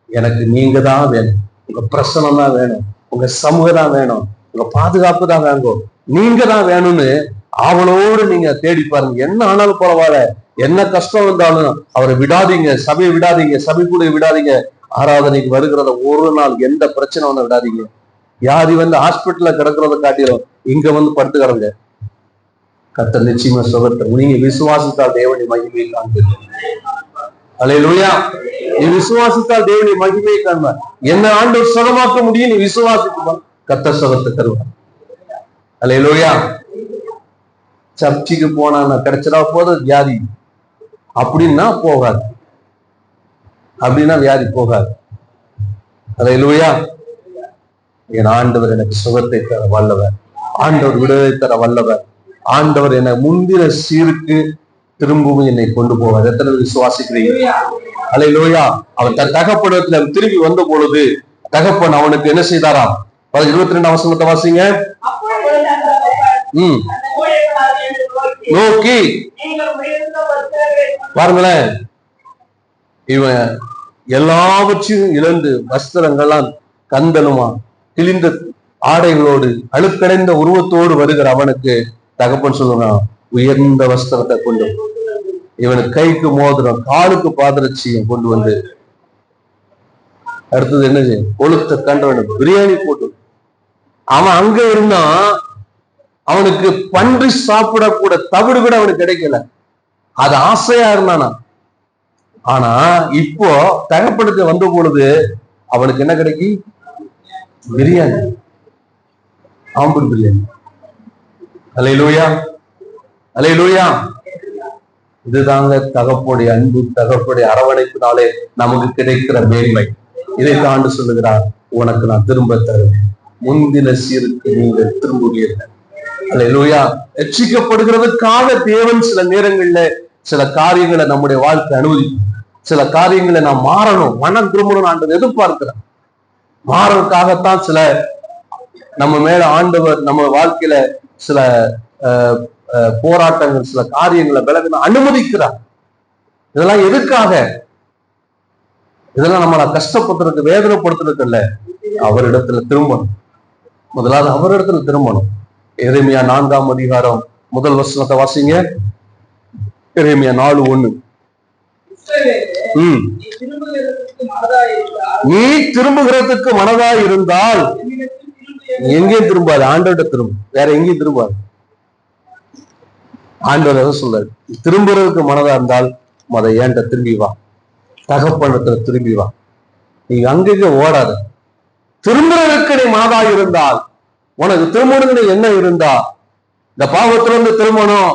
எனக்கு நீங்க தான் வேணும், உங்க பிரசனம் தான் வேணும், உங்க சமூகம் தான் வேணும், உங்க பாதுகாப்பு தான் வேணும், நீங்க தான் வேணும்னு அவளோடு நீங்க தேடி பாருங்க. என்ன ஆனாலும் பரவாயில்ல, என்ன கஷ்டம் வந்தாலும் அவரை விடாதீங்க, சபையை விடாதீங்க, சபை கூட விடாதீங்க. ஆராதனைக்கு வருகிறத ஒரு நாள் எந்த பிரச்சனை வந்து விடாதீங்க. வியாதி வந்து ஹாஸ்பிட்டல்ல கிடக்கிறத காட்டிடும் இங்க வந்து படுத்துக்கிறங்க. கர்த்தர் நிச்சயமா சுகத்தை நீங்க விசுவாசித்தால் தேவனுடைய மகிமையை காண்பீர்கள். அல்லேலூயா. நீ விசுவாசித்தால் தேவனுடைய மகிமையை காண்பார். என்ன ஆண்டவர் சுகமாக்க முடியும், நீ விசுவாசிக்குமா கர்த்தர் சுகத்தை தருவார். அல்லேலூயா. சர்ச்சைக்கு போனா கிடைச்சதா போது வியாதி அப்படின்னா போகாது, அப்படின்னா வியாதி போகாது. அல்லேலூயா. என் ஆண்டவர் எனக்கு சுகத்தை தர வல்லவர், ஆண்டவர் விடுதலை தர வல்லவர், ஆண்டவர் என்னை முந்தின சீருக்கு திரும்பவும் என்னை கொண்டு போவார். எத்தனை விசுவாசிக்கிறீங்க? அல்லேலூயா. அவன் தன் தகப்படத்துல திரும்பி வந்த பொழுது தகப்பன் அவனுக்கு என்ன செய்தாராம்? 22ஆம் வசனத்தை வாசிங்க. நோக்கி பாருங்களேன், இவன் எல்லாவற்றையும் இழந்து வஸ்திரங்கள்லாம் கந்தலுமா கிழிந்த ஆடைகளோடு அழுக்கடைந்த உருவத்தோடு வருகிற அவனுக்கு தகப்பன் சொல்லுவான், உயர்ந்த வஸ்திரத்தை கொண்டு இவனுக்கு கைக்கு மோதிரம், காலுக்கு பாதரட்சியும் கொண்டு வந்து, அடுத்தது என்ன செய்யும், கொளுத்த கண்டவன் பிரியாணி போட்டு. அவன் அங்க இருந்தான், அவனுக்கு பன்றி சாப்பிடக்கூட தவிடு கூட அவனுக்கு கிடைக்கல. அது ஆசையா இருந்தானா. ஆனா இப்போ தகப்பனுக்கு வந்த பொழுது அவனுக்கு என்ன கிடைக்கி? பிரியாணி, ஆம்பூர் பிரியாணி. அல்லேலூயா, அல்லேலூயா. இதுதாங்க தகப்பனுடைய அன்பு, தகப்பனுடைய அரவணைப்பினாலே நமக்கு கிடைக்கிற மேன்மை. இதை தாண்டு சொல்லுகிறார், உனக்கு நான் திரும்ப தருவேன், முந்தின சீருக்கு நீங்கள் திரும்புவீர்கள். அல்லேலூயா. ரட்சிக்கப்படுகிறதுக்காக தேவன் சில நேரங்கள்ல சில காரியங்களை நம்முடைய வாழ்க்கை அனுமதிக்கும். சில காரியங்களை நாம் மாறணும், மனம் திரும்பணும் ஆண்டவர் எதிர்பார்க்கிறார். மாறதுக்காகத்தான் சில நம்ம மேல ஆண்டவர் நம்ம வாழ்க்கையில சில போராட்டங்கள், சில காரியங்களை விலகணும் அனுமதிக்கிறார். இதெல்லாம் எதுக்காக? இதெல்லாம் நம்மளை கஷ்டப்படுத்துறதுக்கு, வேதனைப்படுத்துறதுக்கு இல்ல, அவரிடத்துல திரும்பணும். முதலாவது அவரிடத்துல திரும்பணும். எரேமியா 4ஆம் அதிகாரம் 1 வசனத்தை வாசிங்க. எரேமியா 4:1. நீ திரும்புகிறதுக்கு மனதாய் இருந்தால் எங்கேயும் திரும்பாது, ஆண்டவர்கிட்ட திரும்ப, வேற எங்கேயும் திரும்பாது. ஆண்டவர் சொல்றாரு, திரும்புறதுக்கு மனதா இருந்தால் ஏன்ட்ட திரும்பி வா, தகப்பனத்துல திரும்பி வா, நீ அங்கங்க ஓடாத. திரும்புறதுக்கு நீ மனதாய் இருந்தால், உனக்கு திரும்பணுங்கிற எண்ணம் இருந்தா, இந்த பாவத்திலிருந்து திரும்பணும்,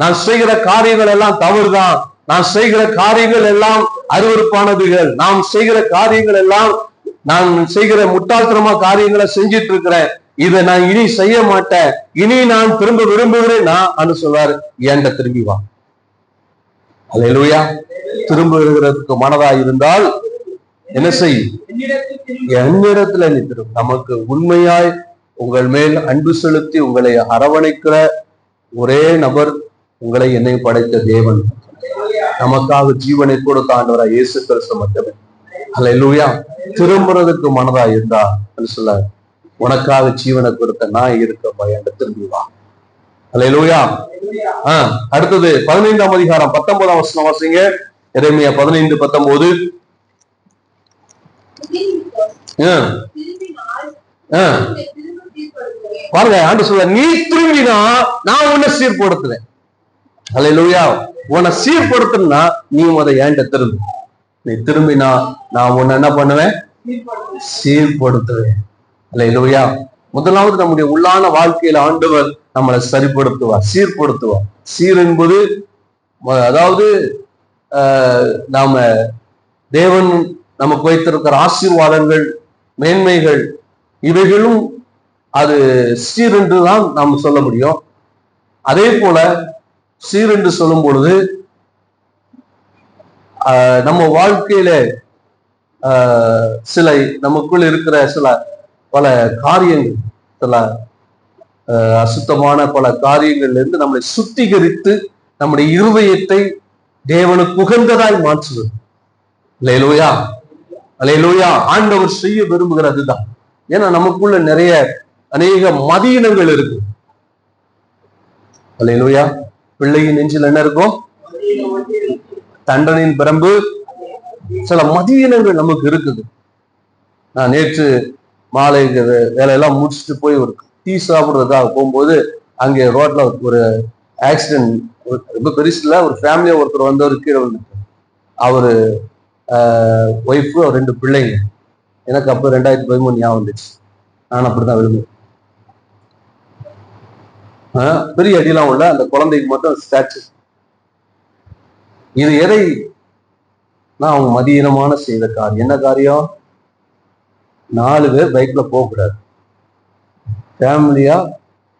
நான் செய்கிற காரியங்கள் எல்லாம் தவறுதான், நான் செய்கிற காரியங்கள் எல்லாம் அருவருப்பானதுகள், நாம் செய்கிற காரியங்கள் எல்லாம், நான் செய்கிற முட்டாள்தனமா காரியங்களை செஞ்சிட்டு இருக்கிறேன், இதை நான் இனி செய்ய மாட்டேன், இனி நான் திரும்ப விரும்புகிறேன் நான் சொல்வாரு, ஏண்ட திரும்பி வா. அல்லேலூயா. திரும்புகிறதுக்கு மனதா இருந்தால் என்ன செய்? என்னிடத்துல நீ திரும்ப. நமக்கு உண்மையாய் உங்கள் மேல் அன்பு செலுத்தி உங்களை அரவணைக்கிற ஒரே நபர் உங்களை என்னை படைத்த தேவன், நமக்காக ஜீவனை கொடுத்த ஆண்டவராய் இயேசு கிறிஸ்து மட்டுமே. அல்லேலூயா. திரும்புறதுக்கு மனதா இருந்தா சொல்ல, உனக்காக ஜீவனை கொடுத்த நான் இருக்க பயந்த திரும்பி வா. அல்லேலூயா. அடுத்தது 15ஆம் அதிகாரம் 19ஆம் வசனம் வாசிங்க. எரேமியா 15:19. பாருங்க, ஆண்டு சொல்ல, நீ திரும்பினா நான் உன்னை சீர்படுத்துவேன். அல்லேலூயா. உன்னை சீர்படுத்தணும்னா நீ ஏன்ட்ட திரும்பு. நீ திரும்பினா நான் உன்னை என்ன பண்ணுவேன்? சீர்படுத்துவேன். அல்லேலூயா. முதலாவது நம்முடைய உள்ளான வாழ்க்கையில ஆண்டவர் நம்மளை சரிப்படுத்துவார், சீர்படுத்துவார். சீர் என்பது அதாவது நாம தேவன் நமக்கு வைத்திருக்கிற ஆசீர்வாதங்கள், மேன்மைகள், இவைகளும் அது சீர் என்றுதான் நாம் சொல்ல முடியும். அதே போல சீர் என்று சொல்லும் பொழுது நம்ம வாழ்க்கையில சில நமக்குள் இருக்கிற சில பல காரியங்கள், சில அசுத்தமான பல காரியங்கள்ல இருந்து நம்மளை சுத்திகரித்து நம்முடைய இருதயத்தை தேவனுக்கு உகந்ததாய் மாற்றுவது. அல்லேலூயா, அல்லேலூயா. ஆண்டவர் செய்ய விரும்புகிறதுதான். ஏன்னா நமக்குள்ள நிறைய அநேக மதியினங்கள் இருக்கு. அல்லேலூயா. பிள்ளையின் நெஞ்சில் என்ன இருக்கும்? தண்டனையின் பிரம்பு. சில மதியினங்கள் நமக்கு இருக்குது. நான் நேற்று மாலை வேலையெல்லாம் முடிச்சுட்டு போய் ஒரு டீ சாப்பிடுறதுக்காக போகும்போது அங்கே ரோட்ல ஒரு ஆக்சிடென்ட், ரொம்ப பெருசுல ஒரு ஃபேமிலியா ஒருத்தர் வந்தவர் கீழே வந்துட்டு, அவரு ஒய்ஃபு, 2 பிள்ளைங்க. எனக்கு அப்போ 2013 ஞாபகம் வந்துச்சு. நான் அப்படிதான் விரும்புவேன். பெரிய அடியெல்லாம் உள்ள அந்த குழந்தைக்கு மட்டும் ஸ்டாச்சு. இது எதை நான் அவங்க மதியீனமான செய்த காரியம். என்ன காரியம்? 4 பேர் பைக்ல போகக்கூடாது, ஃபேமிலியா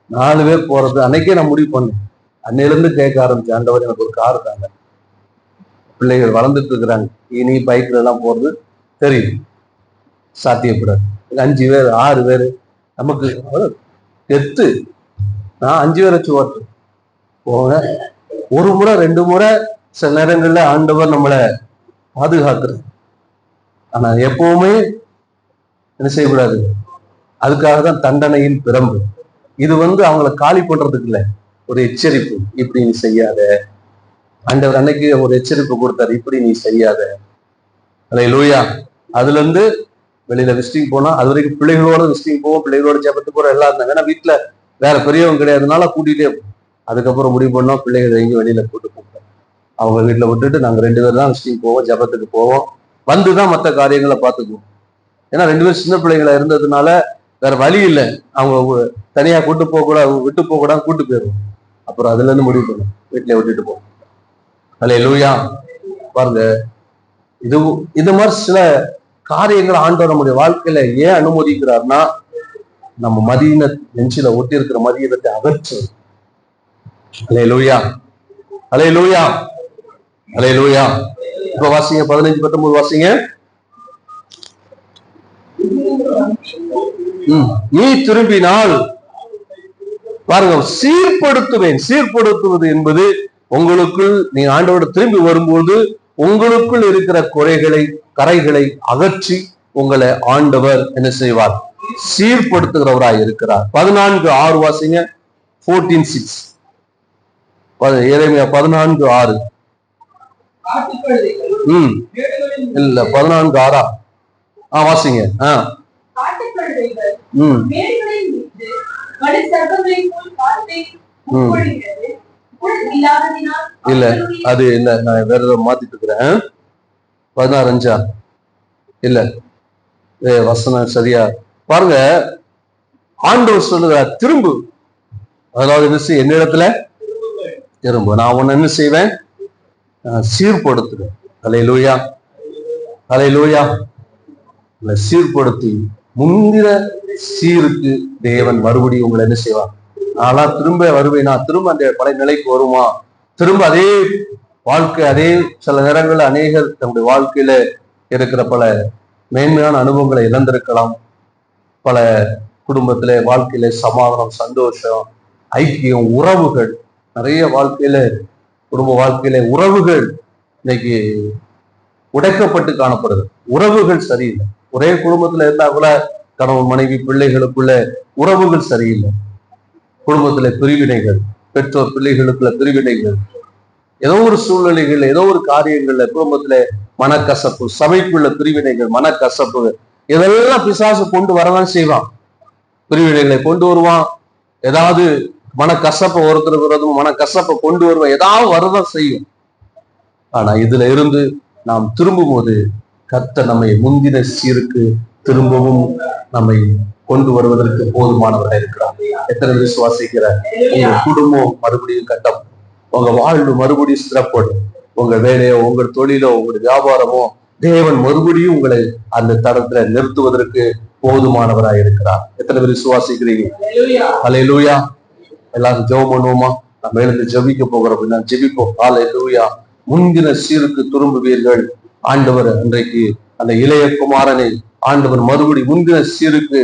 4 பேர் போறது. அன்னைக்கே நான் முடிவு பண்ணேன். அன்னையிலிருந்து கேட்க ஆரம்பிச்சேன், ஆண்டவர் எனக்கு ஒரு கார் தாங்க, பிள்ளைகள் வளர்ந்துட்டு இருக்கிறாங்க, இனி பைக்ல எல்லாம் போறது தெரியும், சாத்தியப்படாது. 5 பேர் 6 பேர் நமக்கு எத்து. நான் 5 பேர் வச்சு ஓட்டுறேன் போங்க. ஒரு முறை 2 முறை சில நேரங்கள்ல ஆண்டவர் நம்மளை பாதுகாக்கிறது. ஆனா எப்பவுமே என்ன செய்யக்கூடாது? அதுக்காக தான் தண்டனையின் பிரம்பு. இது அவங்கள காலி பண்றதுக்கு இல்ல, ஒரு எச்சரிப்பு. இப்படி நீ செய்யாத. ஆண்டவர் அன்னைக்கு ஒரு எச்சரிப்பு கொடுத்தாரு, இப்படி நீ செய்யாத. அல்லேலூயா. அதுல இருந்து வெளியில விசிட்டிங் போனா, அது வரைக்கும் பிள்ளைகளோட விசிட்டிங் போவோம், பிள்ளைகளோட ஜெபத்துக்கு போற எல்லாம் இருந்தாங்க. ஏன்னா வீட்டுல வேற பெரியவங்க கிடையாதுனால கூட்டிகிட்டே. அதுக்கப்புறம் முடிவு பண்ணோம் பிள்ளைகளை எங்கேயும் வெளியில கூட்டு போட்டோம். அவங்க வீட்டுல விட்டுட்டு நாங்க 2 பேர் தான் விசிட்டிங் போவோம், ஜபத்துக்கு போவோம், வந்துதான் மற்ற காரியங்களை பார்த்துக்குவோம். ஏன்னா 2 பேரும் சின்ன பிள்ளைங்களா இருந்ததுனால வேற வழி இல்லை. அவங்க தனியா கூட்டு போக கூட, விட்டு போக கூட கூட்டு போயிடுவோம். அப்புறம் அதுல இருந்து முடிவு பண்ணும் வீட்டுல விட்டுட்டு போவோம். அல்லேலூயா. பாருங்க, இது மாதிரி சில காரியங்கள் ஆண்டவர் நம்முடைய வாழ்க்கையில ஏன் அனுமதிக்கிறார்னா, நம்ம மதியின நெஞ்சில ஒட்டி இருக்கிற மதியினத்தை அகற்று. அல்லேலூயா, அல்லேலூயா, அல்லேலூயா. இப்ப வாசிங்க 15-19 வாசிங்க. நீ திரும்பினால் பாருங்க, சீர்படுத்துவேன். சீர்படுத்துவது என்பது உங்களுக்குள் நீ ஆண்டவரோடு திரும்பி வரும்போது உங்களுக்குள் இருக்கிற கரைகளை அகற்றி உங்களை ஆண்டவர் என்ன செய்வார்? சீர்படுத்துகிறவராய் இருக்கிறார். 14:6 வாசிங்க. 14:6 எரேமியா 14:6. இல்ல 14:6 வாசிங்க. இல்ல அது இல்ல, நான் வேற ஏதோ மாத்திட்டு இருக்கிறேன். 16:5 இல்ல, வசனம் சரியா பாருங்க. ஆண்டவர் சொல்லுகிறார் திரும்பு. அதாவது என்ன செய்ய, என்னிடத்துல திரும்ப, நான் உன்னை என்ன செய்வேன்? சீர்படுத்துவேன். அல்லேலூயா, அல்லேலூயா. சீர்படுத்தி முந்திர சீருக்கு தேவன் மறுபடியும் உங்களை என்ன செய்வார்? நான்லாம் திரும்ப வருவேனா? திரும்ப அந்த பழைய நிலைக்கு வருமா? திரும்ப அதே வாழ்க்கை, அதே சில நேரங்கள்ல அநேகர் தன்னுடைய வாழ்க்கையில இருக்கிற பல மேன்மையான அனுபவங்களை இழந்திருக்கலாம். பல குடும்பத்தில வாழ்க்கையில சமாதானம், சந்தோஷம், ஐக்கியம், உறவுகள், நிறைய வாழ்க்கையில குடும்ப வாழ்க்கையில உறவுகள் இன்னைக்கு உடைக்கப்பட்டு காணப்படுது. உறவுகள் சரியில்லை. ஒரே குடும்பத்துல இருந்தா கூட கணவன் மனைவி பிள்ளைகளுக்குள்ள உறவுகள் சரியில்லை. குடும்பத்துல பிரிவினைகள், பெற்றோர் பிள்ளைகளுக்குள்ள பிரிவினைகள், ஏதோ ஒரு சூழ்நிலைகள், ஏதோ ஒரு காரியங்கள்ல குடும்பத்துல மனக்கசப்பு, சபைக்குள்ள பிரிவினைகள், மனக்கசப்பு, இதெல்லாம் பிசாசு கொண்டு வரதான் செய்வான். பிரிவினைகளை கொண்டு வருவான். ஏதாவது மனக்கசப்பை ஒருத்தருக்கிறதும் மனக்கசப்பை கொண்டு வருவான். ஏதாவது வரதான் செய்யும். ஆனா இதுல இருந்து நாம் திரும்பும் போது கர்த்தர் நம்மை முந்தின சீருக்கு திரும்பவும் நம்மை கொண்டு வருவதற்கு போதுமானவராக இருக்கிறார். எத்தனை விசுவாசிக்கிற உங்க குடும்பம் மறுபடியும் கட்டம், உங்க வாழ்வு மறுபடியும் சிறப்படும், உங்க வேலையோ, உங்க தொழிலோ, உங்க வியாபாரமோ, தேவன் மறுபடியும் உங்களை அந்த தடத்துல நிறுத்துவதற்கு போதுமானவராக இருக்கிறார். எத்தனை பேர் விசுவாசிக்கிறீங்க? அல்லேலூயா. எல்லாரும் ஜெபம் பண்ணுவோமா? நம்ம எழுந்து ஜெபிக்க போகிறோம். அப்படின்னா ஜெபிப்போம். அல்லேலூயா. முந்தின சீருக்கு திரும்புவீர்கள். ஆண்டவர் அன்றைக்கு அந்த இளைய குமாரனை ஆண்டவர் மறுபடி முந்தின சீருக்கு